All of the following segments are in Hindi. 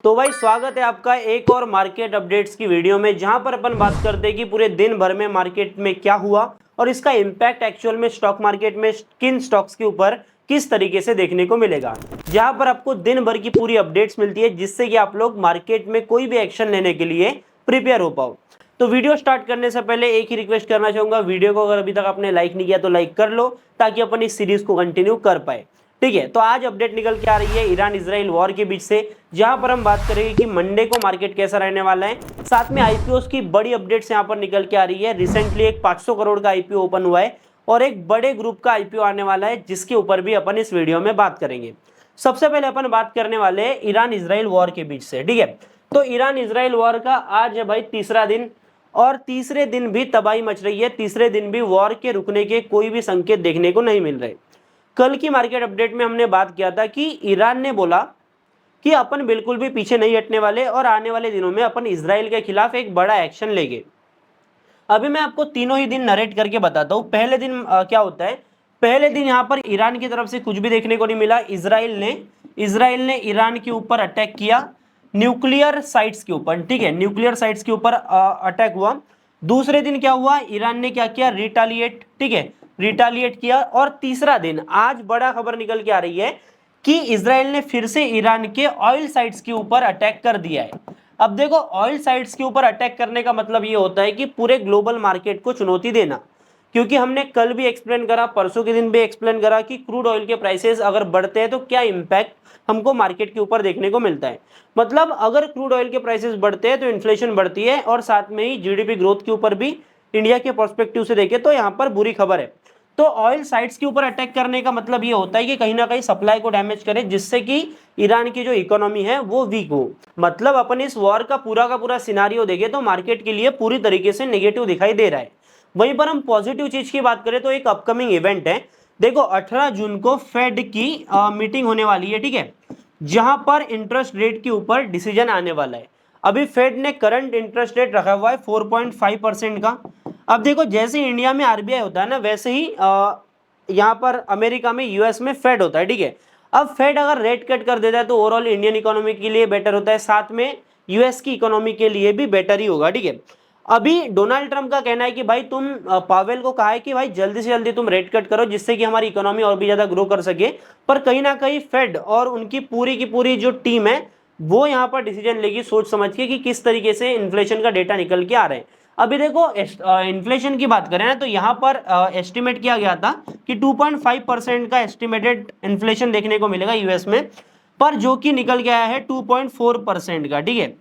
तो भाई स्वागत है आपका एक और मार्केट अपडेट्स की वीडियो में, जहां पर अपन बात करते हैं कि पूरे दिन भर में मार्केट में क्या हुआ और इसका इम्पैक्ट एक्चुअल में स्टॉक मार्केट में किन स्टॉक्स के ऊपर किस तरीके से देखने को मिलेगा। जहां पर आपको दिन भर की पूरी अपडेट्स मिलती है, जिससे कि आप लोग मार्केट में कोई भी एक्शन लेने के लिए प्रिपेयर हो पाओ। तो वीडियो स्टार्ट करने से पहले एक ही रिक्वेस्ट करना चाहूंगा, वीडियो को अगर अभी तक आपने लाइक नहीं किया तो लाइक कर लो, ताकि अपन इस सीरीज को कंटिन्यू कर पाए। ठीक है, तो आज अपडेट निकल के आ रही है ईरान इजराइल वॉर के बीच से, जहां पर हम बात करेंगे कि मंडे को मार्केट कैसा रहने वाला है। साथ में आईपीओ की बड़ी अपडेट्स यहां पर निकल के आ रही है। रिसेंटली एक 500 करोड़ का आईपीओ ओपन हुआ है और एक बड़े ग्रुप का आईपीओ आने वाला है, जिसके ऊपर भी अपन इस वीडियो में बात करेंगे। सबसे पहले अपन बात करने वाले हैं ईरान इजराइल वॉर के बीच से। ठीक है, तो ईरान इजराइल वॉर का आज है भाई तीसरा दिन, और तीसरे दिन भी तबाही मच रही है। तीसरे दिन भी वॉर के रुकने के कोई भी संकेत देखने को नहीं मिल रहे। कल की मार्केट अपडेट में हमने बात किया था कि ईरान ने बोला कि अपन बिल्कुल भी पीछे नहीं हटने वाले और आने वाले दिनों में अपन इजराइल के खिलाफ एक बड़ा एक्शन लेंगे। अभी मैं आपको तीनों ही दिन नरेट करके बताता हूं। पहले दिन क्या होता है, पहले दिन यहां पर ईरान की तरफ से कुछ भी देखने को नहीं मिला। इजराइल ने ईरान के ऊपर अटैक किया, न्यूक्लियर साइट्स के ऊपर। ठीक है, न्यूक्लियर साइट्स के ऊपर अटैक हुआ। दूसरे दिन क्या हुआ, ईरान ने क्या किया, रिटालिएट। ठीक है, रिटालिएट किया। और तीसरा दिन आज बड़ा खबर निकल के आ रही है कि इजराइल ने फिर से ईरान के ऑयल साइट्स के ऊपर अटैक कर दिया है। अब देखो, ऑयल साइट्स के ऊपर अटैक करने का मतलब ये होता है कि पूरे ग्लोबल मार्केट को चुनौती देना। क्योंकि हमने कल भी एक्सप्लेन करा, परसों के दिन भी एक्सप्लेन करा कि क्रूड ऑयल के प्राइसेस अगर बढ़ते हैं तो क्या इंपैक्ट हमको मार्केट के ऊपर देखने को मिलता है। मतलब अगर क्रूड ऑयल के प्राइसेस बढ़ते हैं तो इन्फ्लेशन बढ़ती है, और साथ में ही जीडीपी ग्रोथ के ऊपर भी इंडिया के पर्सपेक्टिव से देखें तो यहाँ पर बुरी खबर है। तो ऑयल साइट्स के ऊपर अटैक करने का मतलब ये होता है कि कहीं ना कहीं सप्लाई को डैमेज करे, जिससे कि ईरान की जो इकोनॉमी है वो वीक हो। मतलब अपन इस वॉर का पूरा सिनारियो देखें तो मार्केट के लिए पूरी तरीके से नेगेटिव दिखाई दे रहा है। वहीं पर हम पॉजिटिव चीज की बात करें तो एक अपकमिंग इवेंट है। देखो, 18 जून को फेड की मीटिंग होने वाली है। ठीक है, जहां पर इंटरेस्ट रेट के ऊपर डिसीजन आने वाला है। अभी फेड ने करंट इंटरेस्ट रेट रखा हुआ है 4.5% का। अब देखो, जैसे इंडिया में आरबीआई होता है ना, वैसे ही यहाँ पर अमेरिका में, यूएस में फेड होता है। ठीक है, अब फेड अगर रेट कट कर देता है तो ओवरऑल इंडियन इकोनॉमी के लिए बेटर होता है, साथ में यूएस की इकोनॉमी के लिए भी बेटर ही होगा। ठीक है, अभी डोनाल्ड ट्रंप का कहना है कि भाई तुम, पावेल को कहा है कि भाई जल्दी से जल्दी तुम रेट कट करो, जिससे कि हमारी इकोनॉमी और भी ज्यादा ग्रो कर सके। पर कहीं ना कहीं फेड और उनकी पूरी की पूरी जो टीम है वो यहाँ पर डिसीजन लेगी सोच समझ के कि किस तरीके से इन्फ्लेशन का डेटा निकल के आ रहे हैं। अभी देखो, इन्फ्लेशन की बात करें ना तो यहाँ पर एस्टिमेट किया गया था कि 2.5% का एस्टिमेटेड इन्फ्लेशन देखने को मिलेगा यूएस में, पर जो कि निकल के आया है 2.4% का। ठीक है,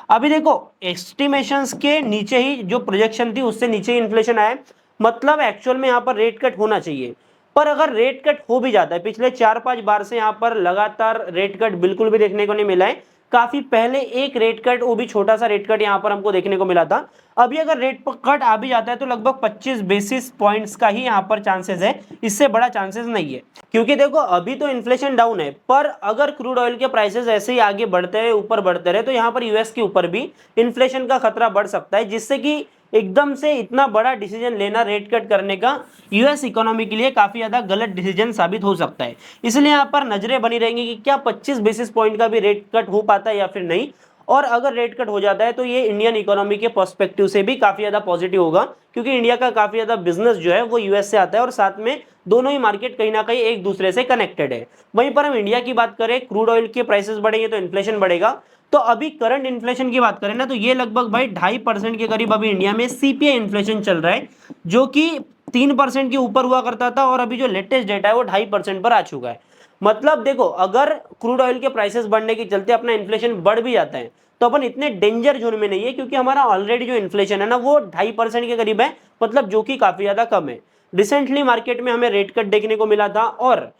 अभी देखो, एस्टिमेशंस के नीचे ही जो प्रोजेक्शन थी उससे नीचे ही इन्फ्लेशन आया। मतलब एक्चुअल में यहाँ पर रेट कट होना चाहिए। पर अगर रेट कट हो भी जाता है, पिछले 4-5 बार से यहाँ पर लगातार रेट कट बिल्कुल भी देखने को नहीं मिला है। काफी पहले एक रेट कट, वो भी छोटा सा रेट कट यहाँ पर हमको देखने को मिला था। अभी अगर रेट कट आ भी जाता है तो लगभग 25 बेसिस पॉइंट्स का ही यहाँ पर चांसेस है, इससे बड़ा चांसेस नहीं है। क्योंकि देखो, अभी तो इन्फ्लेशन डाउन है, पर अगर क्रूड ऑयल के प्राइसेस ऐसे ही आगे बढ़ते रहे, ऊपर बढ़ते रहे, तो यहाँ पर यूएस के ऊपर भी इन्फ्लेशन का खतरा बढ़ सकता है, जिससे कि एकदम से इतना बड़ा डिसीजन लेना रेट कट करने का यूएस इकोनॉमी के लिए काफी ज्यादा गलत डिसीजन साबित हो सकता है। इसलिए यहाँ पर नजरें बनी रहेंगी कि क्या 25 बेसिस पॉइंट का भी रेट कट हो पाता है या फिर नहीं। और अगर रेट कट हो जाता है तो ये इंडियन इकोनॉमी के पर्सपेक्टिव से भी काफी ज्यादा पॉजिटिव होगा, क्योंकि इंडिया का काफी ज्यादा बिजनेस जो है वो यूएस से आता है, और साथ में दोनों ही मार्केट कहीं ना कहीं एक दूसरे से कनेक्टेड है। वहीं पर हम इंडिया की बात करें, क्रूड ऑयल के प्राइसेस बढ़ेंगे तो इन्फ्लेशन बढ़ेगा। तो अभी करंट इन्फ्लेशन की बात करें ना तो ये लगभग भाई 2.5% के करीब अभी इंडिया में सीपीआई इन्फ्लेशन चल रहा है, जो कि 3% के ऊपर हुआ करता था, और अभी जो लेटेस्ट डेटा है वो 2.5% पर आ चुका है। मतलब देखो, अगर क्रूड ऑयल के प्राइसेस बढ़ने के चलते अपना इन्फ्लेशन बढ़ भी जाता है तो अपन इतने डेंजर जोन में नहीं है, क्योंकि हमारा ऑलरेडी जो इन्फ्लेशन है ना वो 2.5% के करीब है, मतलब जो कि काफी ज्यादा कम है। रिसेंटली मार्केट में हमें रेट कट देखने को मिला था, और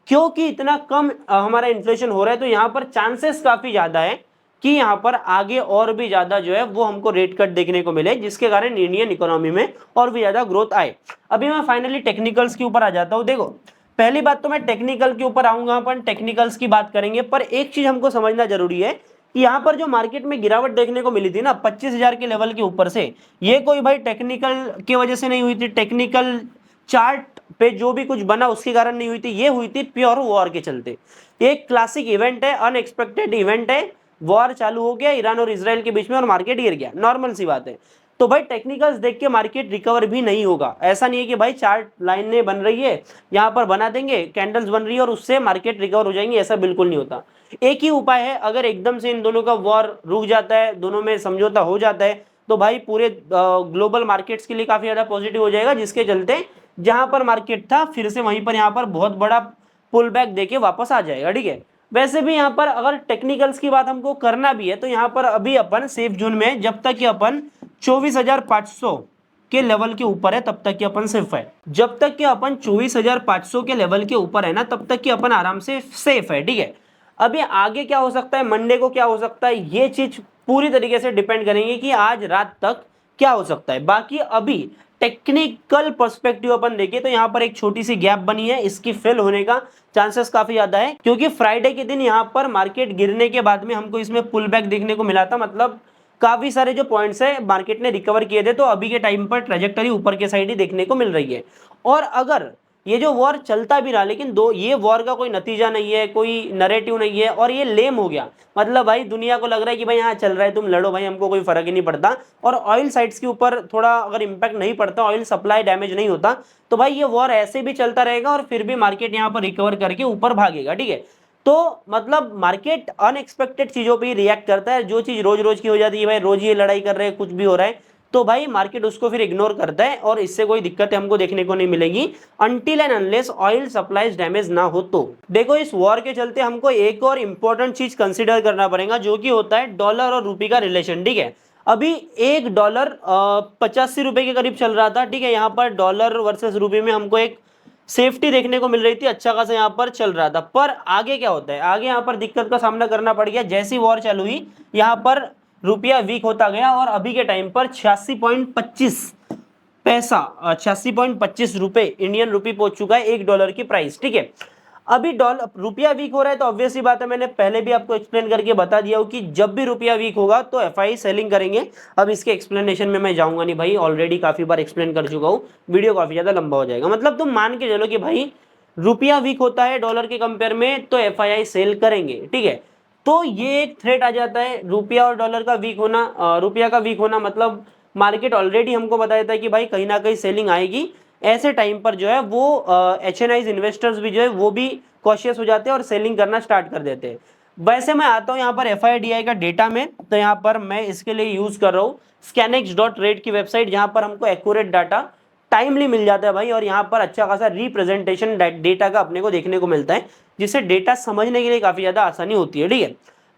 क्योंकि इतना कम हमारा इन्फ्लेशन हो रहा है तो यहाँ पर चांसेस काफी ज्यादा है कि यहाँ पर आगे और भी ज्यादा जो है वो हमको रेट कट देखने को मिले, जिसके कारण इंडियन इकोनॉमी में और भी ज्यादा ग्रोथ आए। अभी मैं फाइनली टेक्निकल्स के ऊपर आ जाता हूँ। देखो, पहली बात तो मैं टेक्निकल के ऊपर आऊंगा, अपन टेक्निकल्स की बात करेंगे, पर एक चीज हमको समझना जरूरी है कि यहाँ पर जो मार्केट में गिरावट देखने को मिली थी ना 25,000 के लेवल के ऊपर से, ये कोई भाई टेक्निकल की वजह से नहीं हुई थी, टेक्निकल चार्ट पे जो भी कुछ बना उसके कारण नहीं हुई थी, ये हुई थी प्योर वॉर के चलते। एक क्लासिक इवेंट है, अनएक्सपेक्टेड इवेंट है, वॉर चालू हो गया ईरान और इजराइल के बीच में और मार्केट गिर गया, नॉर्मल सी बात है। तो भाई टेक्निकल्स देख के मार्केट रिकवर भी नहीं होगा। ऐसा नहीं है कि भाई चार्ट लाइनें बन रही है, यहाँ पर बना देंगे, कैंडल्स बन रही है और उससे मार्केट रिकवर हो जाएंगे, ऐसा बिल्कुल नहीं होता। एक ही उपाय है, अगर एकदम से इन दोनों का वॉर रुक जाता है, दोनों में समझौता हो जाता है, तो भाई पूरे ग्लोबल मार्केट्स के लिए काफी ज्यादा पॉजिटिव हो जाएगा, जिसके चलते जहां पर मार्केट था फिर से वहीं पर यहाँ पर बहुत बड़ा पुल बैक देके वापस आ जाएगा, ठीक है। वैसे भी यहाँ पर अगर टेक्निकल्स की बात हमको करना भी है तो यहाँ पर अभी अपन सेफ जोन में, जब तक कि अपन 24,500 के लेवल के ऊपर है तब तक कि अपन सेफ है। जब तक कि अपन 24,500 के लेवल के ऊपर है ना, तब तक कि अपन आराम से सेफ है, ठीक है। अभी आगे क्या हो सकता है, मंडे को क्या हो सकता है, ये चीज पूरी तरीके से डिपेंड करेंगे कि आज रात तक क्या हो सकता है। बाकी अभी टेक्निकल पर्सपेक्टिव अपन देखें तो यहाँ पर एक छोटी सी गैप बनी है, इसकी फिल होने का चांसेस काफी ज्यादा है, क्योंकि फ्राइडे के दिन यहाँ पर मार्केट गिरने के बाद में हमको इसमें पुल बैक देखने को मिला था। मतलब काफी सारे जो पॉइंट्स है मार्केट ने रिकवर किए थे, तो अभी के टाइम पर ट्रेजेक्टरी ऊपर के साइड ही देखने को मिल रही है। और अगर ये जो वॉर चलता भी रहा, लेकिन ये वॉर का कोई नतीजा नहीं है, कोई नरेटिव नहीं है और ये लेम हो गया, मतलब भाई दुनिया को लग रहा है कि भाई यहाँ चल रहा है, तुम लड़ो भाई, हमको कोई फर्क ही नहीं पड़ता, और ऑयल साइट्स के ऊपर थोड़ा अगर इंपैक्ट नहीं पड़ता, ऑयल सप्लाई डैमेज नहीं होता, तो भाई ये वॉर ऐसे भी चलता रहेगा और फिर भी मार्केट यहाँ पर रिकवर करके ऊपर भागेगा, ठीक है। तो मतलब मार्केट अनएक्सपेक्टेड चीजों पे रिएक्ट करता है। जो चीज रोज रोज की हो जाती है, भाई रोज ये लड़ाई कर रहे हैं, कुछ भी हो रहा है, तो भाई मार्केट उसको फिर इग्नोर करता है और इससे कोई दिक्कत हमको देखने को नहीं मिलेगी until and unless oil supplies damage ना हो। तो देखो इस वॉर के चलते हमको एक और इंपॉर्टेंट चीज कंसीडर करना पड़ेगा, जो कि होता है डॉलर और रुपये का रिलेशन, ठीक है। अभी एक डॉलर 85 रुपए के करीब चल रहा था, ठीक है। यहाँ पर डॉलर वर्सेस रुपये में हमको एक सेफ्टी देखने को मिल रही थी, अच्छा खासा यहाँ पर चल रहा था। पर आगे क्या होता है, आगे यहाँ पर दिक्कत का सामना करना पड़ गया। जैसी वॉर चालू हुई यहाँ पर रुपया वीक होता गया और अभी के टाइम पर 86.25 पैसा 86.25 रुपए इंडियन रुपी पहुंच चुका है एक डॉलर की प्राइस, ठीक है। अभी डॉलर रुपया वीक हो रहा है तो ऑब्वियसली बात है, मैंने पहले भी आपको एक्सप्लेन करके बता दिया हूं कि जब भी रुपया वीक होगा तो एफआई सेलिंग करेंगे। अब इसके एक्सप्लेनेशन में मैं जाऊंगा नहीं भाई, ऑलरेडी काफी बार एक्सप्लेन कर चुका हूं, वीडियो काफी ज्यादा लंबा हो जाएगा। मतलब तुम मान के चलो कि भाई रुपया वीक होता है डॉलर के कंपेयर में तो एफआई सेल करेंगे, ठीक है। तो ये एक थ्रेट आ जाता है रुपया और डॉलर का वीक होना, रुपया का वीक होना, मतलब मार्केट ऑलरेडी हमको बता देता है कि भाई कहीं ना कहीं सेलिंग आएगी। ऐसे टाइम पर जो है वो एचएनआईज इन्वेस्टर्स भी जो है वो भी कॉशियस हो जाते हैं और सेलिंग करना स्टार्ट कर देते हैं। वैसे मैं आता हूँ यहाँ पर एफआईडीआई का डेटा में, तो यहाँ पर मैं इसके लिए यूज कर रहा हूँ scanex.rate की वेबसाइट, जहाँ पर हमको एक्यूरेट डाटा टाइमली मिल जाता है भाई, और यहाँ पर अच्छा खासा रिप्रेजेंटेशन डेटा का अपने को देखने को मिलता है, जिससे डेटा समझने के लिए काफी ज्यादा आसानी होती है, ठीक है।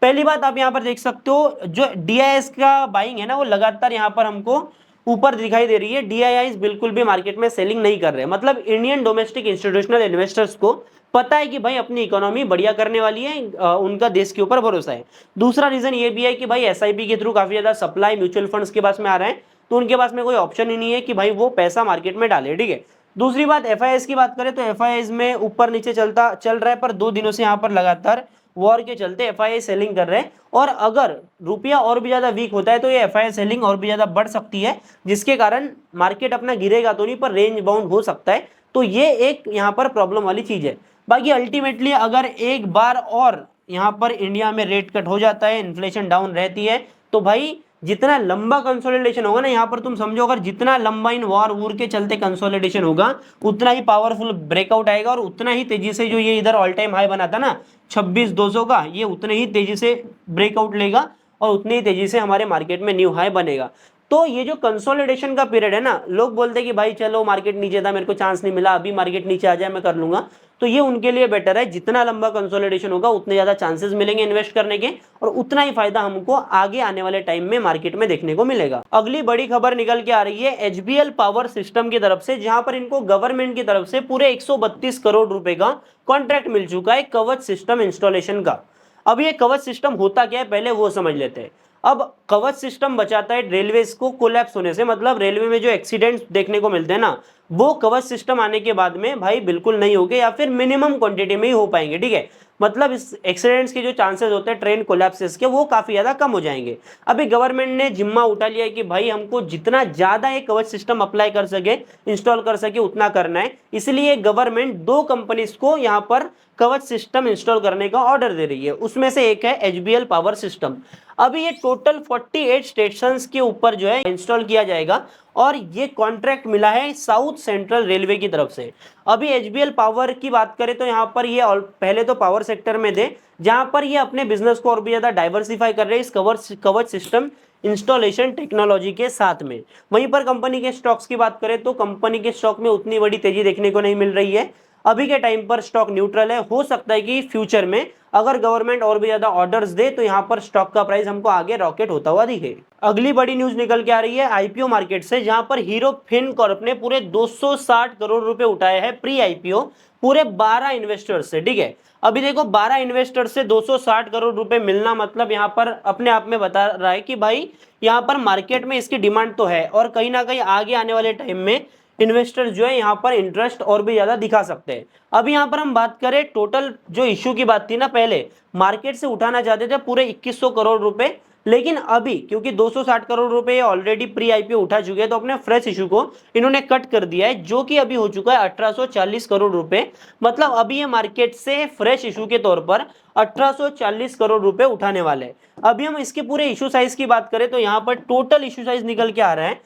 पहली बात आप यहाँ पर देख सकते हो, जो डीआईएस का बाइंग है ना वो लगातार यहाँ पर हमको ऊपर दिखाई दे रही है। डीआईआईज बिल्कुल भी मार्केट में सेलिंग नहीं कर रहे, मतलब इंडियन डोमेस्टिक इंस्टीट्यूशनल इन्वेस्टर्स को पता है कि भाई अपनी इकोनॉमी बढ़िया करने वाली है, उनका देश के ऊपर भरोसा है। दूसरा रीजन ये भी है कि भाई एसआईपी के थ्रू काफी ज्यादा सप्लाई म्यूचुअल फंड्स के पास में आ रहा है, तो उनके पास में कोई ऑप्शन ही नहीं है कि भाई वो पैसा मार्केट में डाले, ठीक है। दूसरी बात एफआईआईज की बात करें तो एफआईआईज में ऊपर नीचे चल रहा है, पर 2 दिनों से यहाँ पर लगातार वॉर के चलते एफआईआई सेलिंग कर रहे हैं, और अगर रुपया और भी ज्यादा वीक होता है तो ये एफआईआई सेलिंग और भी ज्यादा बढ़ सकती है, जिसके कारण मार्केट अपना गिरेगा तो नहीं पर रेंज बाउंड हो सकता है। तो ये एक यहाँ पर प्रॉब्लम वाली चीज है। बाकी अल्टीमेटली अगर एक बार और यहाँ पर इंडिया में रेट कट हो जाता है, इन्फ्लेशन डाउन रहती है, तो भाई जितना लंबा कंसोलिडेशन होगा ना, यहाँ पर तुम समझो अगर जितना लंबा इन वॉर के चलते कंसोलिडेशन होगा उतना ही पावरफुल ब्रेकआउट आएगा, और उतना ही तेजी से जो ये इधर ऑल टाइम हाई बना था ना 26,200 का, ये उतने ही तेजी से ब्रेकआउट लेगा और उतनी ही तेजी से हमारे मार्केट में न्यू हाई बनेगा। तो ये जो कंसोलिडेशन का पीरियड है ना, लोग बोलते हैं कि भाई चलो मार्केट नीचे था, मेरे को चांस नहीं मिला, अभी मार्केट नीचे आ जाए मैं कर लूंगा, तो ये उनके लिए बेटर है। जितना लंबा कंसोलिडेशन होगा उतने ज्यादा चांसेस मिलेंगे इन्वेस्ट करने के, और उतना ही फायदा हमको आगे आने वाले टाइम में मार्केट में देखने को मिलेगा। अगली बड़ी खबर निकल के आ रही है एचबीएल पावर सिस्टम की तरफ से, जहां पर इनको गवर्नमेंट की तरफ से पूरे 132 करोड़ रुपए का कॉन्ट्रैक्ट मिल चुका है कवच सिस्टम इंस्टॉलेशन का। अब ये कवच सिस्टम होता क्या है पहले वो समझ लेते हैं। अब कवच सिस्टम बचाता है रेलवे को कोलैप्स होने से, मतलब रेलवे में जो एक्सीडेंट्स देखने को मिलते हैं ना, वो कवच सिस्टम आने के बाद में भाई बिल्कुल नहीं होंगे या फिर मिनिमम क्वांटिटी में ही हो पाएंगे, ठीक है। मतलब इस एक्सीडेंट्स के जो चांसेस होते हैं ट्रेन कोलैप्सेस के, वो काफी ज्यादा कम हो जाएंगे। अभी गवर्नमेंट ने जिम्मा उठा लिया है कि भाई हमको जितना ज्यादा ये कवच सिस्टम अप्लाई कर सके, इंस्टॉल कर सके, उतना करना है। इसलिए गवर्नमेंट 2 कंपनीज को यहाँ पर कवच सिस्टम इंस्टॉल करने का ऑर्डर दे रही है। उसमें से एक है एचबीएल पावर सिस्टम। अभी ये टोटल 48 स्टेशन के ऊपर जो है इंस्टॉल किया जाएगा और ये कॉन्ट्रैक्ट मिला है साउथ सेंट्रल रेलवे की तरफ से। अभी एचबीएल पावर की बात करें तो यहाँ पर ये पहले तो पावर सेक्टर में थे, जहां पर ये अपने बिजनेस को और भी ज्यादा डाइवर्सिफाई कर रहे हैं इस कवच सिस्टम इंस्टॉलेशन टेक्नोलॉजी के साथ में। वहीं पर कंपनी के स्टॉक्स की बात करें तो कंपनी के स्टॉक में उतनी बड़ी तेजी देखने को नहीं मिल रही है। अभी के टाइम पर स्टॉक न्यूट्रल है। हो सकता है कि फ्यूचर में अगर गवर्नमेंट और भी ज्यादा ऑर्डर्स दे तो यहाँ पर स्टॉक का प्राइस हमको आगे रॉकेट होता हुआ दिखे। अगली बड़ी न्यूज निकल के आ रही है आईपीओ मार्केट से, जहां पर हीरो फिनकॉर्प ने पूरे 260 करोड़ रुपए उठाए हैं प्री आईपीओ पूरे 12 इन्वेस्टर्स से। ठीक है, अभी देखो 12 इन्वेस्टर से 260 करोड़ रुपए मिलना मतलब यहाँ पर अपने आप में बता रहा है कि भाई यहाँ पर मार्केट में इसकी डिमांड तो है और कहीं ना कहीं आगे आने वाले टाइम में इन्वेस्टर्स जो है यहाँ पर इंटरेस्ट और भी ज्यादा दिखा सकते हैं। अभी यहाँ पर हम बात करें टोटल जो इश्यू की बात थी ना, पहले मार्केट से उठाना चाहते थे पूरे 2100 करोड़ रुपए, लेकिन अभी क्योंकि 260 करोड़ रुपए ऑलरेडी प्री आईपीओ उठा चुके हैं तो अपने फ्रेश इशू को इन्होंने कट कर दिया है, जो कि अभी हो चुका है 1840 करोड़ रुपए। मतलब अभी ये मार्केट से फ्रेश इशू के तौर पर 1840 करोड़ रुपए उठाने वाले हैं। अभी हम इसके पूरे इशू साइज की बात करें तो यहाँ पर टोटल इशू साइज निकल के आ रहा है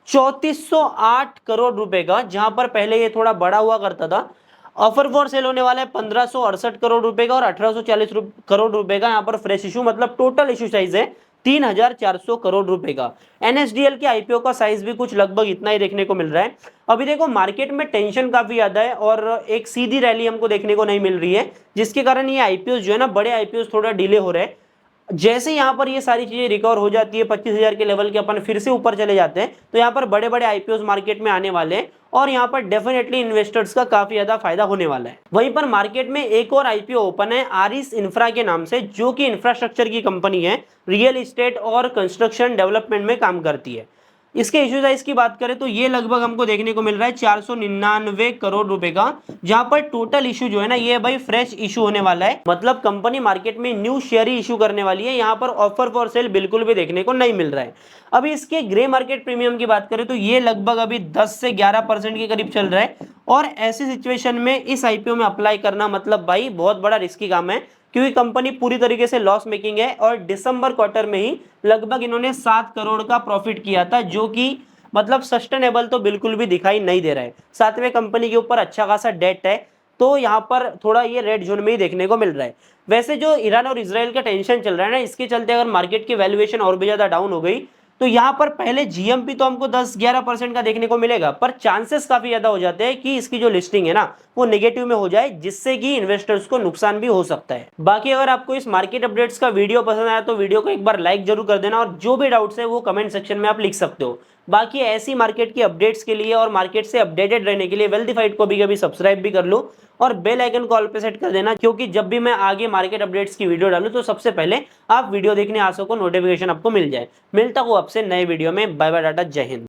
3408 करोड़ रुपए का, जहां पर पहले ये थोड़ा बड़ा हुआ करता था। ऑफर फॉर सेल होने वाला है 1568 करोड़ रुपए का और 1840 करोड़ रुपए का यहाँ पर फ्रेश इशू, मतलब टोटल इशू साइज है 3400 करोड़ रुपए का। एनएसडीएल के आईपीओ का साइज भी कुछ लगभग इतना ही देखने को मिल रहा है। अभी देखो मार्केट में टेंशन काफी ज्यादा है और एक सीधी रैली हमको देखने को नहीं मिल रही है, जिसके कारण ये आईपीओ जो है ना, बड़े आईपीओ थोड़ा डिले हो रहे हैं। जैसे यहाँ पर ये सारी चीजें रिकवर हो जाती है 25,000 के लेवल के अपन फिर से ऊपर चले जाते हैं तो यहाँ पर बड़े बड़े आईपीओ मार्केट में आने वाले हैं और यहाँ पर डेफिनेटली इन्वेस्टर्स का काफी ज्यादा फायदा होने वाला है। वहीं पर मार्केट में एक और आईपीओ ओपन है आरिस इंफ्रा के नाम से, जो कि इंफ्रास्ट्रक्चर की कंपनी है, रियल एस्टेट और कंस्ट्रक्शन डेवलपमेंट में काम करती है। इसके इशू साइज की बात करें तो ये लगभग हमको देखने को मिल रहा है 499 करोड़ रुपए का, जहां पर टोटल इशू जो है ना, ये भाई फ्रेश इशू होने वाला है। मतलब कंपनी मार्केट में न्यू शेयर ही इशू करने वाली है। यहाँ पर ऑफर फॉर सेल बिल्कुल भी देखने को नहीं मिल रहा है। अभी इसके ग्रे मार्केट प्रीमियम की बात करें तो ये लगभग अभी 10 से 11% के करीब चल रहा है और ऐसी सिचुएशन में इस आईपीओ में अप्लाई करना मतलब भाई बहुत बड़ा रिस्की काम है, क्योंकि कंपनी पूरी तरीके से लॉस मेकिंग है और दिसंबर क्वार्टर में ही लगभग इन्होंने 7 करोड़ का प्रॉफिट किया था, जो कि मतलब सस्टेनेबल तो बिल्कुल भी दिखाई नहीं दे रहा है। साथ में कंपनी के ऊपर अच्छा खासा डेट है, तो यहाँ पर थोड़ा ये रेड जोन में ही देखने को मिल रहा है। वैसे जो ईरान और इजराइल का टेंशन चल रहा है ना, इसके चलते अगर मार्केट की वैल्यूएशन और भी ज्यादा डाउन हो गई तो यहाँ पर पहले जीएमपी तो हमको 10-11% का देखने को मिलेगा, पर चांसेस काफी ज्यादा हो जाते हैं कि इसकी जो लिस्टिंग है ना वो नेगेटिव में हो जाए, जिससे कि इन्वेस्टर्स को नुकसान भी हो सकता है। बाकी अगर आपको इस मार्केट अपडेट्स का वीडियो पसंद आया तो वीडियो को एक बार लाइक जरूर कर देना और जो भी डाउट्स है वो कमेंट सेक्शन में आप लिख सकते हो। बाकी ऐसी मार्केट की अपडेट्स के लिए और मार्केट से अपडेटेड रहने के लिए वेल्थीफाइड को भी कभी सब्सक्राइब भी कर लो और बेल आइकन को ऑल पे सेट कर देना, क्योंकि जब भी मैं आगे मार्केट अपडेट्स की वीडियो डालूं तो सबसे पहले आप वीडियो देखने आ सको, नोटिफिकेशन आपको मिल जाए। मिलता हूं आपसे नए वीडियो में। बाय बाय, टाटा, जय हिंद।